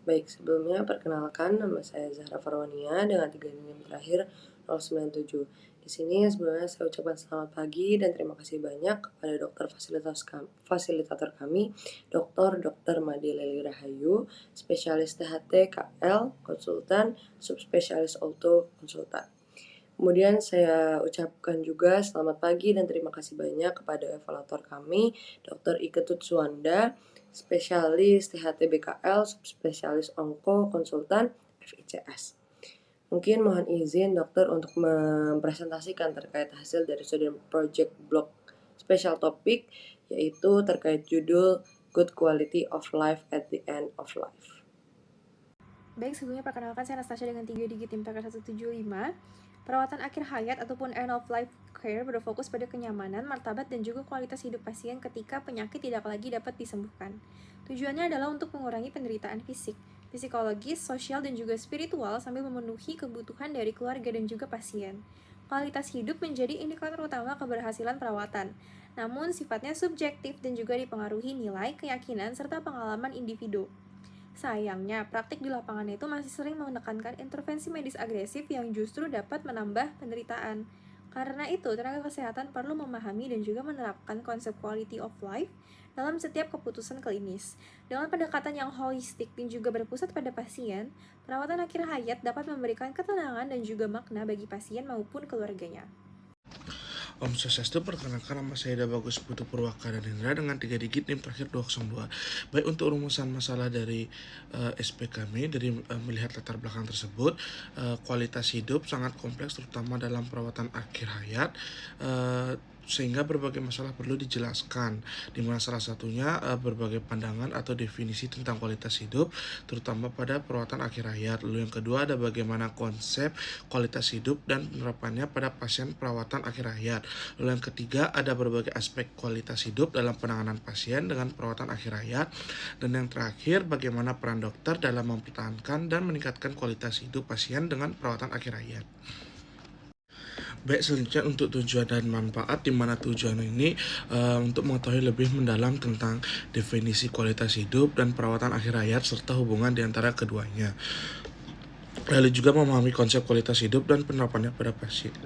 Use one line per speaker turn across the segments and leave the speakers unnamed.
Baik, sebelumnya perkenalkan nama saya Zahra Farwania dengan 3 NIM terakhir 097. Di sini sebelumnya saya ucapkan selamat pagi dan terima kasih banyak kepada fasilitator kami, Dr. Made Leli Rahayu, spesialis THT KL, konsultan, subspesialis Auto, konsultan. Kemudian saya ucapkan juga selamat pagi dan terima kasih banyak kepada evaluator kami, Dr. Iketut Suwanda, spesialis THT BKL, subspesialis Onko, konsultan FICS. Mungkin mohon izin dokter untuk mempresentasikan terkait hasil dari student project block special topic, yaitu terkait judul Good Quality of Life at the End of Life.
Baik, sebelumnya perkenalkan saya Anastasia dengan 3 digit tim TK 175. Perawatan akhir hayat ataupun end of life care berfokus pada kenyamanan, martabat, dan juga kualitas hidup pasien ketika penyakit tidak lagi dapat disembuhkan. Tujuannya adalah untuk mengurangi penderitaan fisik, psikologis, sosial, dan juga spiritual sambil memenuhi kebutuhan dari keluarga dan juga pasien. Kualitas hidup menjadi indikator utama keberhasilan perawatan, namun sifatnya subjektif dan juga dipengaruhi nilai, keyakinan, serta pengalaman individu. Sayangnya, praktik di lapangan itu masih sering menekankan intervensi medis agresif yang justru dapat menambah penderitaan. Karena itu, tenaga kesehatan perlu memahami dan juga menerapkan konsep quality of life dalam setiap keputusan klinis. Dengan pendekatan yang holistik dan juga berpusat pada pasien, perawatan akhir hayat dapat memberikan ketenangan dan juga makna bagi pasien maupun keluarganya.
Om Swastiastu, perkenalkan nama saya Bagus Putu Purwaka dan Hendra dengan 3 digit NIM terakhir 202. Baik, untuk rumusan masalah dari SP kami, dari melihat latar belakang tersebut, kualitas hidup sangat kompleks terutama dalam perawatan akhir hayat, sehingga berbagai masalah perlu dijelaskan, di mana salah satunya berbagai pandangan atau definisi tentang kualitas hidup, terutama pada perawatan akhir hayat. Lalu yang kedua ada bagaimana konsep kualitas hidup dan penerapannya pada pasien perawatan akhir hayat. Lalu yang ketiga ada berbagai aspek kualitas hidup dalam penanganan pasien dengan perawatan akhir hayat. Dan yang terakhir bagaimana peran dokter dalam mempertahankan dan meningkatkan kualitas hidup pasien dengan perawatan akhir hayat. Baik, selanjutnya untuk tujuan dan manfaat, di mana tujuan ini untuk mengetahui lebih mendalam tentang definisi kualitas hidup dan perawatan akhir hayat serta hubungan di antara keduanya. Lalu juga memahami konsep kualitas hidup dan penerapannya pada pasien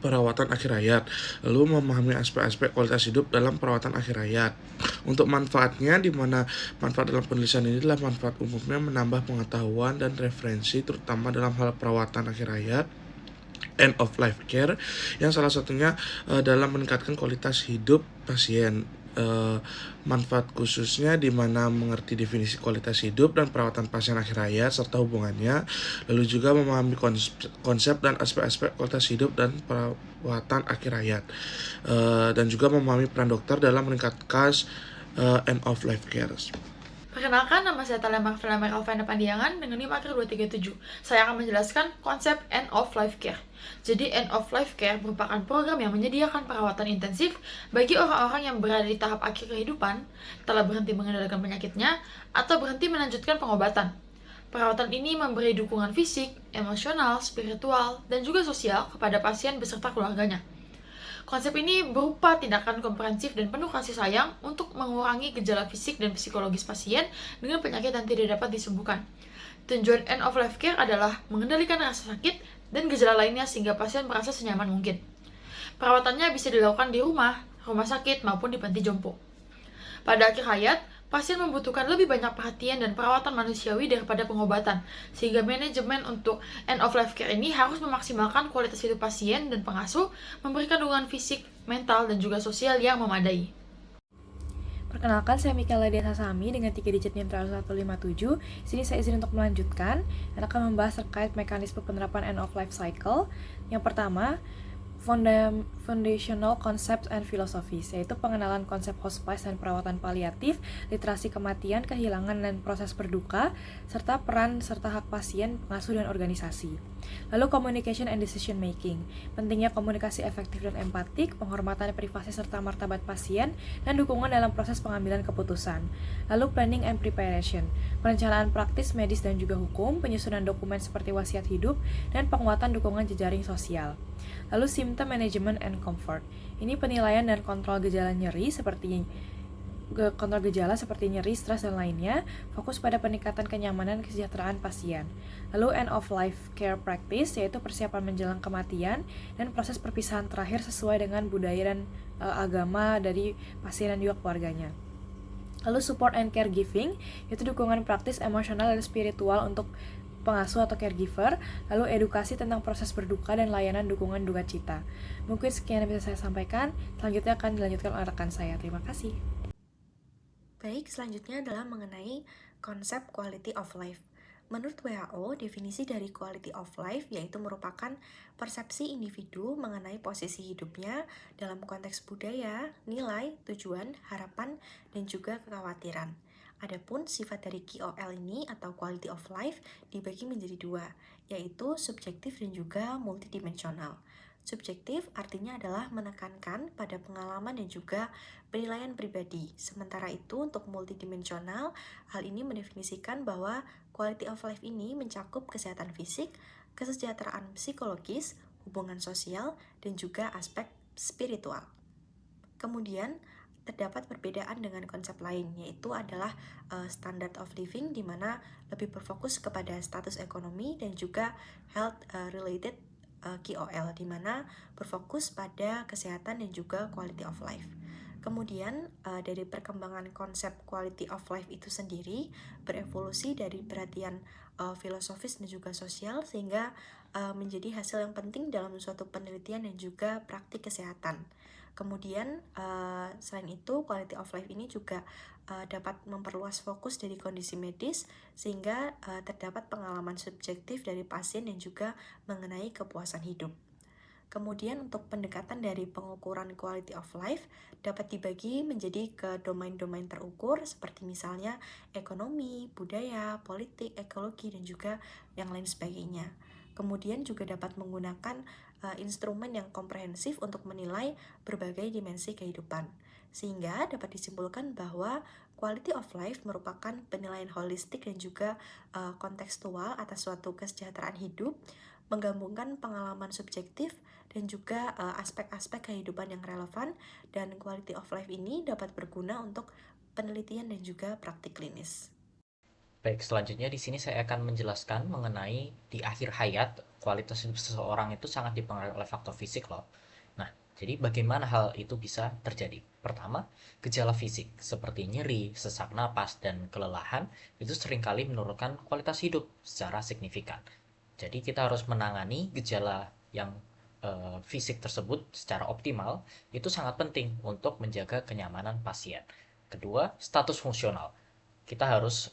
perawatan akhir hayat, lalu memahami aspek-aspek kualitas hidup dalam perawatan akhir hayat. Untuk manfaatnya, di mana manfaat dalam penulisan ini adalah manfaat umumnya menambah pengetahuan dan referensi terutama dalam hal perawatan akhir hayat, end of life care, yang salah satunya dalam meningkatkan kualitas hidup pasien. Manfaat khususnya di mana mengerti definisi kualitas hidup dan perawatan pasien akhir hayat serta hubungannya, lalu juga memahami konsep dan aspek-aspek kualitas hidup dan perawatan akhir hayat, dan juga memahami peran dokter dalam meningkatkan end of life care.
Perkenalkan, nama saya Talia Marvela Alvana Pandiangan dengan NIM akhir 237. Saya akan menjelaskan konsep end of life care. Jadi, end of life care merupakan program yang menyediakan perawatan intensif bagi orang-orang yang berada di tahap akhir kehidupan, telah berhenti mengendalikan penyakitnya, atau berhenti melanjutkan pengobatan. Perawatan ini memberi dukungan fisik, emosional, spiritual, dan juga sosial kepada pasien beserta keluarganya. Konsep ini berupa tindakan komprehensif dan penuh kasih sayang untuk mengurangi gejala fisik dan psikologis pasien dengan penyakit yang tidak dapat disembuhkan. Tujuan end of life care adalah mengendalikan rasa sakit dan gejala lainnya sehingga pasien merasa senyaman mungkin. Perawatannya bisa dilakukan di rumah sakit, maupun di panti jompo. Pada akhir hayat, pasien membutuhkan lebih banyak perhatian dan perawatan manusiawi daripada pengobatan, sehingga manajemen untuk end of life care ini harus memaksimalkan kualitas hidup pasien dan pengasuh, memberikan dukungan fisik, mental, dan juga sosial yang memadai.
Perkenalkan, saya Michaela Desa Sami dengan 3 digit NIM 157. Sini saya izin untuk melanjutkan dan akan membahas terkait mekanisme penerapan end of life cycle. Yang pertama, Foundational Concepts and Philosophies, yaitu pengenalan konsep hospice dan perawatan paliatif, literasi kematian, kehilangan, dan proses berduka, serta peran serta hak pasien, pengasuh, dan organisasi. Lalu Communication and Decision Making, pentingnya komunikasi efektif dan empatik, penghormatan privasi serta martabat pasien, dan dukungan dalam proses pengambilan keputusan. Lalu Planning and Preparation, perencanaan praktis, medis, dan juga hukum, penyusunan dokumen seperti wasiat hidup, dan penguatan dukungan jejaring sosial. Lalu Symptom Management and Comfort, ini penilaian dan kontrol gejala nyeri seperti kontrol gejala seperti nyeri, stres, dan lainnya, fokus pada peningkatan kenyamanan dan kesejahteraan pasien. Lalu end of life care practice, yaitu persiapan menjelang kematian dan proses perpisahan terakhir sesuai dengan budaya dan agama dari pasien dan juga keluarganya. Lalu support and caregiving, yaitu dukungan praktis, emosional, dan spiritual untuk pengasuh atau caregiver, lalu edukasi tentang proses berduka dan layanan dukungan duka cita. Mungkin sekian yang bisa saya sampaikan, selanjutnya akan dilanjutkan oleh rekan saya. Terima kasih.
Baik, selanjutnya adalah mengenai konsep quality of life. Menurut WHO, definisi dari quality of life yaitu merupakan persepsi individu mengenai posisi hidupnya dalam konteks budaya, nilai, tujuan, harapan, dan juga kekhawatiran. Adapun sifat dari QOL ini atau quality of life dibagi menjadi dua, yaitu subjektif dan juga multidimensional. Subjektif artinya adalah menekankan pada pengalaman dan juga penilaian pribadi. Sementara itu untuk multidimensional, hal ini mendefinisikan bahwa quality of life ini mencakup kesehatan fisik, kesejahteraan psikologis, hubungan sosial, dan juga aspek spiritual. Kemudian terdapat perbedaan dengan konsep lain, yaitu adalah standard of living, di mana lebih berfokus kepada status ekonomi dan juga health related QOL, di mana berfokus pada kesehatan dan juga quality of life. Kemudian dari perkembangan konsep quality of life itu sendiri berevolusi dari perhatian filosofis dan juga sosial sehingga menjadi hasil yang penting dalam suatu penelitian dan juga praktik kesehatan. Kemudian selain itu quality of life ini juga dapat memperluas fokus dari kondisi medis sehingga terdapat pengalaman subjektif dari pasien dan juga mengenai kepuasan hidup. Kemudian untuk pendekatan dari pengukuran quality of life dapat dibagi menjadi ke domain-domain terukur seperti misalnya ekonomi, budaya, politik, ekologi, dan juga yang lain sebagainya. Kemudian juga dapat menggunakan instrumen yang komprehensif untuk menilai berbagai dimensi kehidupan. Sehingga dapat disimpulkan bahwa quality of life merupakan penilaian holistik dan juga kontekstual atas suatu kesejahteraan hidup, menggabungkan pengalaman subjektif dan juga aspek-aspek kehidupan yang relevan, dan quality of life ini dapat berguna untuk penelitian dan juga praktik klinis.
Baik, selanjutnya di sini saya akan menjelaskan mengenai di akhir hayat kualitas hidup seseorang itu sangat dipengaruhi oleh faktor fisik loh. Nah, jadi bagaimana hal itu bisa terjadi? Pertama, gejala fisik seperti nyeri, sesak napas, dan kelelahan itu seringkali menurunkan kualitas hidup secara signifikan. Jadi kita harus menangani gejala yang fisik tersebut secara optimal, itu sangat penting untuk menjaga kenyamanan pasien. Kedua, status fungsional. Kita harus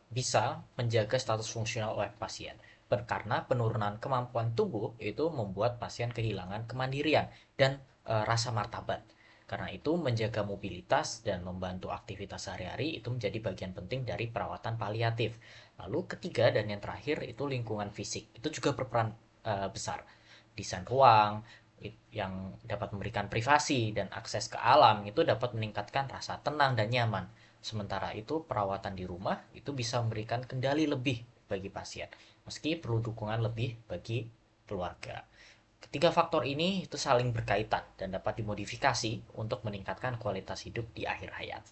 bisa menjaga status fungsional oleh pasien. Karena penurunan kemampuan tubuh itu membuat pasien kehilangan kemandirian dan rasa martabat. Karena itu menjaga mobilitas dan membantu aktivitas sehari-hari itu menjadi bagian penting dari perawatan paliatif. Lalu ketiga dan yang terakhir itu lingkungan fisik. Itu juga berperan besar. Desain ruang yang dapat memberikan privasi dan akses ke alam itu dapat meningkatkan rasa tenang dan nyaman. Sementara itu perawatan di rumah itu bisa memberikan kendali lebih bagi pasien, meski perlu dukungan lebih bagi keluarga. Ketiga faktor ini itu saling berkaitan dan dapat dimodifikasi untuk meningkatkan kualitas hidup di akhir hayat.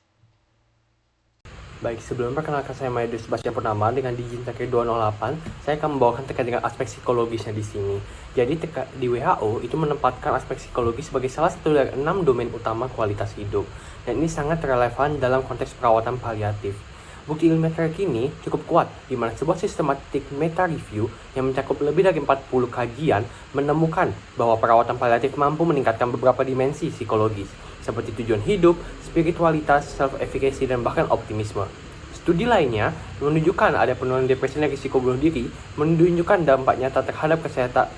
Baik, sebelum perkenalkan saya Maedus Sebastian Purnama dengan Digital 208, saya akan membawakan terkait dengan aspek psikologisnya di sini. Jadi di WHO itu menempatkan aspek psikologis sebagai salah satu dari 6 domain utama kualitas hidup. Dan ini sangat relevan dalam konteks perawatan paliatif. Bukti ilmiah terkini cukup kuat, di mana sebuah sistematik meta-review yang mencakup lebih dari 40 kajian menemukan bahwa perawatan paliatif mampu meningkatkan beberapa dimensi psikologis, seperti tujuan hidup, spiritualitas, self-efficacy, dan bahkan optimisme. Studi lainnya menunjukkan ada penurunan depresi dan risiko bunuh diri, menunjukkan dampak nyata terhadap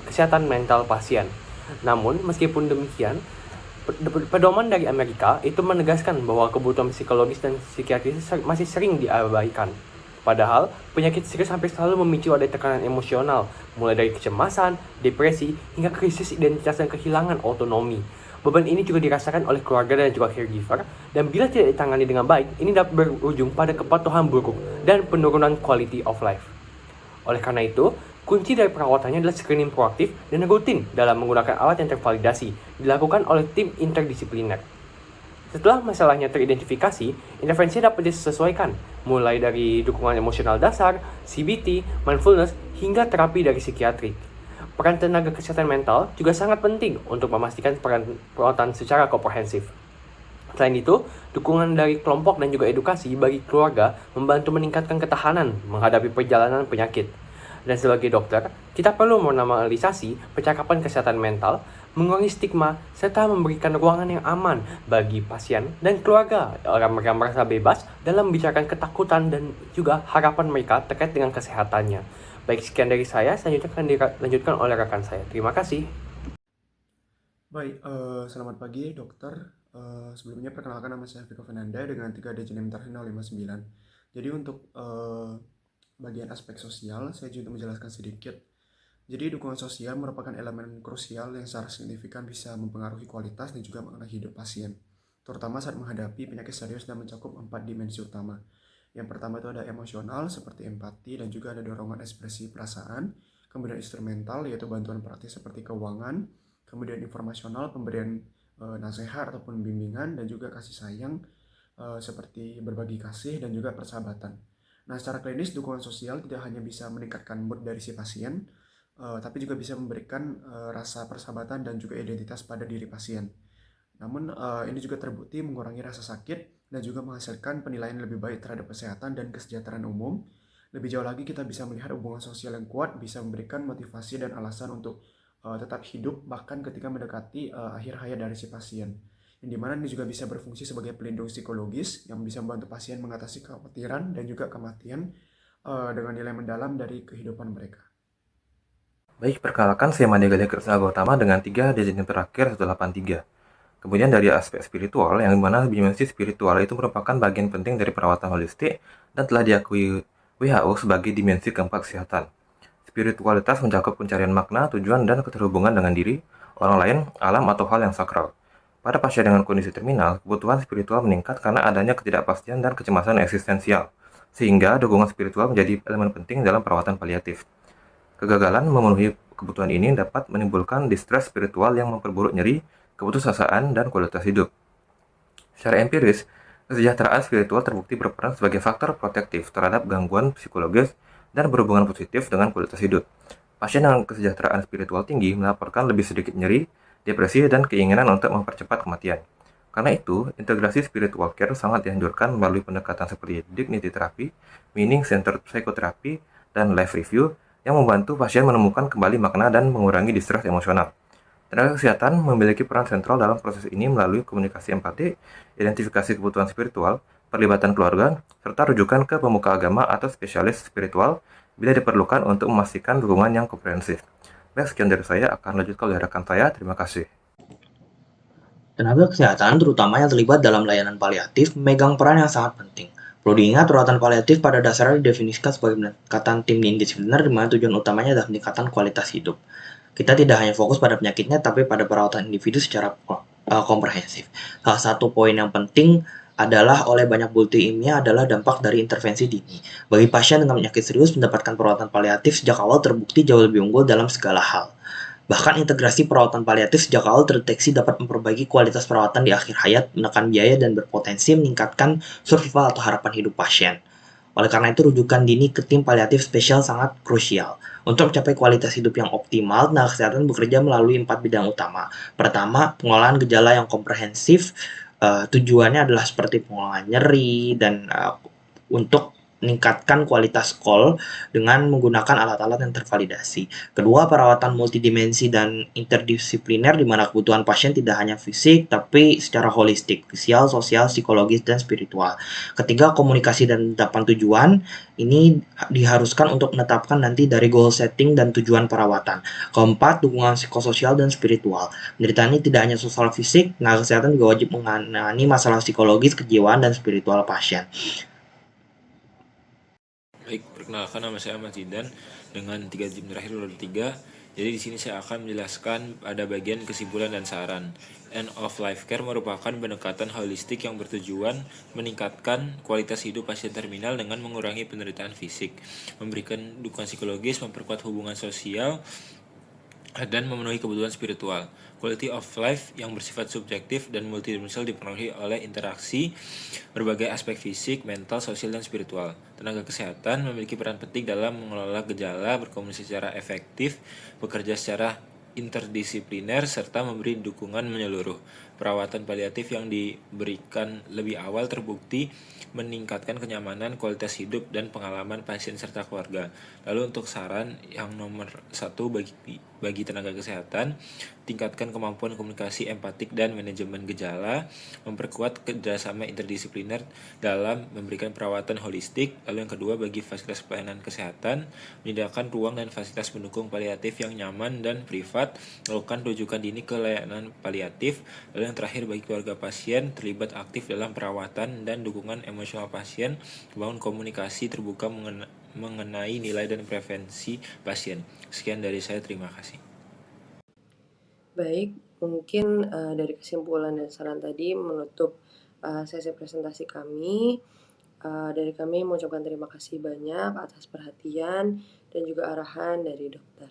kesehatan mental pasien. Namun, meskipun demikian, pedoman dari Amerika itu menegaskan bahwa kebutuhan psikologis dan psikiatris masih sering diabaikan. Padahal, penyakit serius hampir selalu memicu ada tekanan emosional, mulai dari kecemasan, depresi, hingga krisis identitas dan kehilangan otonomi. Beban ini juga dirasakan oleh keluarga dan juga caregiver, dan bila tidak ditangani dengan baik, ini dapat berujung pada kepatuhan buruk dan penurunan quality of life. Oleh karena itu, kunci dari perawatannya adalah screening proaktif dan rutin dalam menggunakan alat yang tervalidasi, dilakukan oleh tim interdisipliner. Setelah masalahnya teridentifikasi, intervensi dapat disesuaikan, mulai dari dukungan emosional dasar, CBT, mindfulness, hingga terapi dari psikiatrik. Peran tenaga kesehatan mental juga sangat penting untuk memastikan perawatan secara komprehensif. Selain itu, dukungan dari kelompok dan juga edukasi bagi keluarga membantu meningkatkan ketahanan menghadapi perjalanan penyakit. Dan sebagai dokter, kita perlu menormalisasi percakapan kesehatan mental, mengurangi stigma, serta memberikan ruangan yang aman bagi pasien dan keluarga agar mereka merasa bebas dalam membicarakan ketakutan dan juga harapan mereka terkait dengan kesehatannya. Baik, sekian dari saya, selanjutnya akan dilanjutkan oleh rekan saya. Terima kasih.
Baik, selamat pagi dokter. Sebelumnya perkenalkan nama saya Viko Fernanda dengan 3 DJNM terakhir 059. Jadi untuk bagian aspek sosial, saya juga menjelaskan sedikit. Jadi dukungan sosial merupakan elemen krusial yang secara signifikan bisa mempengaruhi kualitas dan juga makna hidup pasien, terutama saat menghadapi penyakit serius dan mencakup 4 dimensi utama. Yang pertama itu ada emosional seperti empati dan juga ada dorongan ekspresi perasaan, kemudian instrumental yaitu bantuan praktis seperti keuangan, kemudian informasional pemberian nasihat ataupun bimbingan, dan juga kasih sayang seperti berbagi kasih dan juga persahabatan. Nah, secara klinis dukungan sosial tidak hanya bisa meningkatkan mood dari si pasien, tapi juga bisa memberikan rasa persahabatan dan juga identitas pada diri pasien. Namun ini juga terbukti mengurangi rasa sakit dan juga menghasilkan penilaian lebih baik terhadap kesehatan dan kesejahteraan umum. Lebih jauh lagi kita bisa melihat hubungan sosial yang kuat bisa memberikan motivasi dan alasan untuk tetap hidup bahkan ketika mendekati akhir hayat dari si pasien. Yang dimana ini juga bisa berfungsi sebagai pelindung psikologis yang bisa membantu pasien mengatasi kekhawatiran dan juga kematian dengan nilai mendalam dari kehidupan mereka.
Baik, perkenalkan saya Made Galia Krisna Gautama dengan 3 DJNM terakhir 183. Kemudian dari aspek spiritual, yang dimana dimensi spiritual itu merupakan bagian penting dari perawatan holistik dan telah diakui WHO sebagai dimensi keempat kesehatan. Spiritualitas mencakup pencarian makna, tujuan, dan keterhubungan dengan diri, orang lain, alam, atau hal yang sakral. Pada pasien dengan kondisi terminal, kebutuhan spiritual meningkat karena adanya ketidakpastian dan kecemasan eksistensial, sehingga dukungan spiritual menjadi elemen penting dalam perawatan paliatif. Kegagalan memenuhi kebutuhan ini dapat menimbulkan distres spiritual yang memperburuk nyeri, keputusasaan, dan kualitas hidup. Secara empiris, kesejahteraan spiritual terbukti berperan sebagai faktor protektif terhadap gangguan psikologis dan berhubungan positif dengan kualitas hidup. Pasien dengan kesejahteraan spiritual tinggi melaporkan lebih sedikit nyeri, depresi, dan keinginan untuk mempercepat kematian. Karena itu, integrasi spiritual care sangat dianjurkan melalui pendekatan seperti dignity therapy, meaning-centered psychotherapy, dan life review yang membantu pasien menemukan kembali makna dan mengurangi distres emosional. Tenaga kesehatan memiliki peran sentral dalam proses ini melalui komunikasi empati, identifikasi kebutuhan spiritual, perlibatan keluarga, serta rujukan ke pemuka agama atau spesialis spiritual bila diperlukan untuk memastikan dukungan yang komprehensif. Baik, sekian dari saya, akan lanjutkan oleh rekan saya. Terima kasih.
Tenaga kesehatan, terutama yang terlibat dalam layanan paliatif, memegang peran yang sangat penting. Perlu diingat, perawatan paliatif pada dasarnya didefinisikan sebagai pendekatan tim indisipliner di mana tujuan utamanya adalah peningkatan kualitas hidup. Kita tidak hanya fokus pada penyakitnya, tapi pada perawatan individu secara komprehensif. Salah satu poin yang penting adalah oleh banyak bukti ilmiah adalah dampak dari intervensi dini. Bagi pasien dengan penyakit serius, mendapatkan perawatan paliatif sejak awal terbukti jauh lebih unggul dalam segala hal. Bahkan integrasi perawatan paliatif sejak awal terdeteksi dapat memperbaiki kualitas perawatan di akhir hayat, menekan biaya, dan berpotensi meningkatkan survival atau harapan hidup pasien. Oleh karena itu, rujukan dini ke tim paliatif spesial sangat krusial. Untuk mencapai kualitas hidup yang optimal, tenaga kesehatan bekerja melalui 4 bidang utama. Pertama, pengolahan gejala yang komprehensif. Tujuannya adalah seperti pengolahan nyeri dan untuk meningkatkan kualitas call dengan menggunakan alat-alat yang tervalidasi. Kedua, perawatan multidimensi dan interdisipliner di mana kebutuhan pasien tidak hanya fisik tapi secara holistik, fisial, sosial, psikologis, dan spiritual. Ketiga, komunikasi dan penetapan tujuan. Ini diharuskan untuk menetapkan nanti dari goal setting dan tujuan perawatan. Keempat, dukungan psikososial dan spiritual. Penderita ini tidak hanya sosial fisik, tenaga kesehatan juga wajib menangani masalah psikologis, kejiwaan, dan spiritual pasien.
Baik, perkenalkan nama saya Ahmad Zidan dengan 3 tim terakhir udah 3. Jadi di sini saya akan menjelaskan pada bagian kesimpulan dan saran. End of life care merupakan pendekatan holistik yang bertujuan meningkatkan kualitas hidup pasien terminal dengan mengurangi penderitaan fisik, memberikan dukungan psikologis, memperkuat hubungan sosial, dan memenuhi kebutuhan spiritual. Quality of life yang bersifat subjektif dan multidimensional dipengaruhi oleh interaksi berbagai aspek fisik, mental, sosial, dan spiritual. Tenaga kesehatan memiliki peran penting dalam mengelola gejala, berkomunikasi secara efektif, bekerja secara interdisipliner, serta memberi dukungan menyeluruh. Perawatan paliatif yang diberikan lebih awal terbukti meningkatkan kenyamanan, kualitas hidup, dan pengalaman pasien serta keluarga. Lalu untuk saran yang nomor 1 bagi tenaga kesehatan, tingkatkan kemampuan komunikasi empatik dan manajemen gejala, memperkuat kerjasama interdisipliner dalam memberikan perawatan holistik. Lalu yang kedua bagi fasilitas pelayanan kesehatan, menyediakan ruang dan fasilitas pendukung paliatif yang nyaman dan privat, melakukan rujukan dini ke layanan paliatif. Lalu yang terakhir bagi keluarga pasien, terlibat aktif dalam perawatan dan dukungan emosional pasien, membangun komunikasi terbuka mengenai nilai dan preferensi pasien. Sekian dari saya, terima kasih.
Baik, mungkin dari kesimpulan dan saran tadi menutup sesi presentasi kami. Dari kami mengucapkan terima kasih banyak atas perhatian dan juga arahan dari dokter.